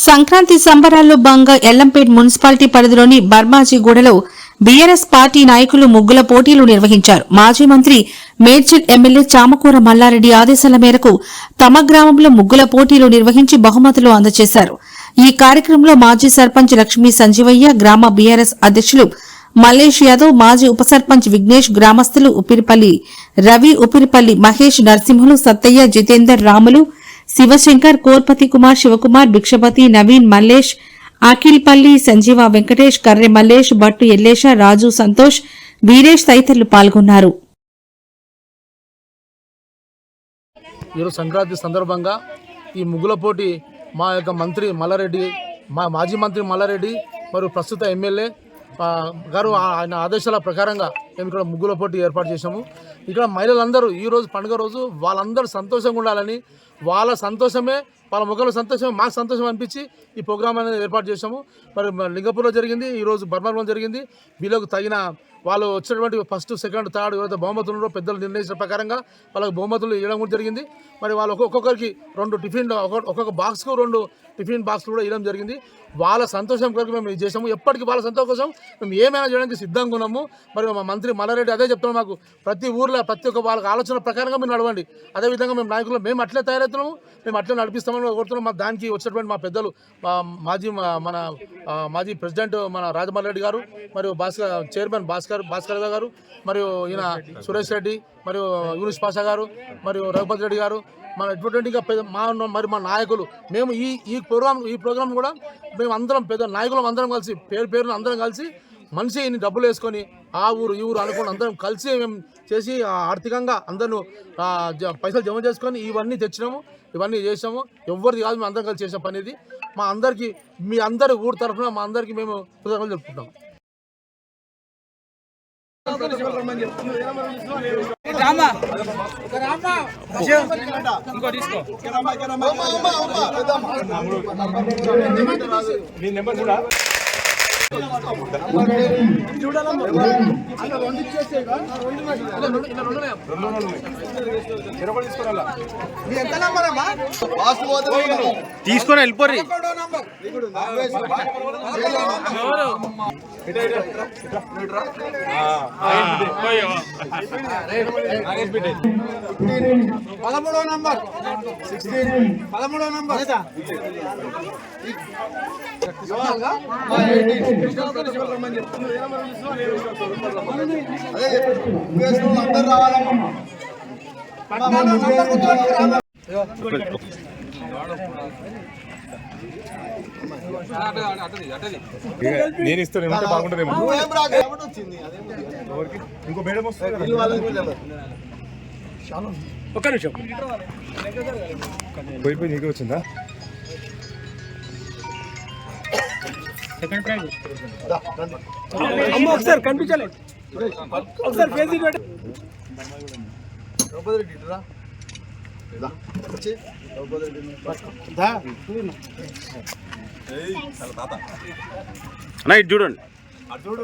సంక్రాంతి సంబరాల్లో భాగంగా ఎల్లంపేట్ మున్సిపాలిటీ పరిధిలోని బర్మాజీగూడలో బీఆర్ఎస్ పార్టీ నాయకులు ముగ్గుల పోటీలు నిర్వహించారు. మాజీ మంత్రి మేడ్చల్ ఎమ్మెల్యే చామకూర మల్లారెడ్డి ఆదేశాల మేరకు తమ గ్రామంలో ముగ్గుల పోటీలు నిర్వహించి బహుమతులు అందజేశారు. ఈ కార్యక్రమంలో మాజీ సర్పంచ్ లక్ష్మీ సంజీవయ్య, గ్రామ బీఆర్ఎస్ అధ్యక్షులు మల్లేష్ యాదవ్, మాజీ ఉప సర్పంచ్ విఘ్నేష్, గ్రామస్తులు ఉపిరిపల్లి రవి, ఉపిరిపల్లి మహేష్, నరసింహులు, సత్తయ్య, జితేందర్, రాములు, శివశంకర్, కోర్పతి కుమార్, శివకుమార్, భిక్షపతి, నవీన్, మల్లేష్, అఖిల్పల్లి, సంజీవ, వెంకటేష్, కర్రె మల్లేష్, భట్టు ఎల్లేష, రాజు, సంతోష్, వీరేష్ తదితరులు పాల్గొన్నారు. ఈరోజు సంక్రాంతి సందర్భంగా ఈ ముగ్గుల పోటీ మా యొక్క మంత్రి మల్లారెడ్డి, మాజీ మంత్రి మల్లారెడ్డి మరియు ప్రస్తుత ఎమ్మెల్యే గారు ఆయన ఆదేశాల ప్రకారంగా మేము ఇక్కడ ముగ్గుల పోటీ ఏర్పాటు చేశాము. ఇక్కడ మహిళలందరూ ఈరోజు పండుగ రోజు వాళ్ళందరూ సంతోషంగా ఉండాలని, వాళ్ళ సంతోషమే, వాళ్ళ ముఖంలో సంతోషమే మాకు సంతోషం అనిపించి ఈ ప్రోగ్రామ్ అనేది ఏర్పాటు చేశాము. మరి లింగపూర్లో జరిగింది, ఈరోజు బర్మాలో జరిగింది. వీళ్ళకు తగిన వాళ్ళు వచ్చినటువంటి ఫస్ట్, సెకండ్, థర్డ్ ఎవరైతే బహుమతులు ఉన్నారో పెద్దలు నిర్ణయించిన ప్రకారంగా వాళ్ళకి బహుమతులు ఇవ్వడం కూడా జరిగింది. మరి వాళ్ళు ఒక్కొక్కరికి 2 టిఫిన్, ఒక్కొక్క బాక్స్కు 2 టిఫిన్ బాక్స్లు కూడా ఇవ్వడం జరిగింది. వాళ్ళ సంతోషం కొరకు మేము ఇది చేసాము. ఎప్పటికీ వాళ్ళ సంతోషం కోసం మేము ఏమైనా చేయడానికి సిద్ధంగా ఉన్నాము. మరి మా మంత్రి మల్లారెడ్డి అదే చెప్తున్నాం, మాకు ప్రతి ఊర్లో ప్రతి ఒక్క వాళ్ళకి ఆలోచన ప్రకారంగా మీరు నడవండి. అదేవిధంగా మేము నాయకులు మేము అట్లే తయారవుతున్నాము, మేము అట్లే నడిపిస్తామని కోరుతున్నాం. దానికి వచ్చినటువంటి మా పెద్దలు మాజీ ప్రెసిడెంట్ మన రాజమల్రెడ్డి గారు, మరియు చైర్మన్ భాస్కర్ గారు, మరియు ఈయన సురేష్ రెడ్డి, మరియు యూనిస్ పాషా గారు, మరియు రఘుపతి రెడ్డి గారు, మన ఇటువంటి మరి మా నాయకులు మేము ఈ ప్రోగ్రామ్ కూడా మేము అందరం పెద్ద నాయకులం అందరం కలిసి పేరున అందరం కలిసి మనిషి ఇన్ని డబ్బులు వేసుకొని ఆ ఊరు ఈ ఊరు అనుకుని అందరం కలిసి మేము చేసి ఆర్థికంగా అందరూ పైసలు జమ చేసుకొని ఇవన్నీ తెచ్చినాము, ఇవన్నీ చేసాము. ఎవరిది కాదు, మేము అందరం కలిసి చేసిన పని ఇది. మా అందరికీ, మీ అందరి ఊరు తరఫున మా అందరికీ మేము కృతజ్ఞతలు చెప్పుకుంటాం. తీసుకొని వెళ్ళిపోర్రి. పదమూడో నంబర్ అందరు రావాలమ్మా. నేను ఇస్తాను, బాగుంటుందేమో. ఇంకో మేడం వస్తుంది, ఒక్క నిమిషం పోయిపోయి నీకే వచ్చిందా? సెకండ్ ప్రైజ్ ఒకసారి కనిపించాలి, ఒకసారి ఫేస్ నైట్ చూడండి. చూడు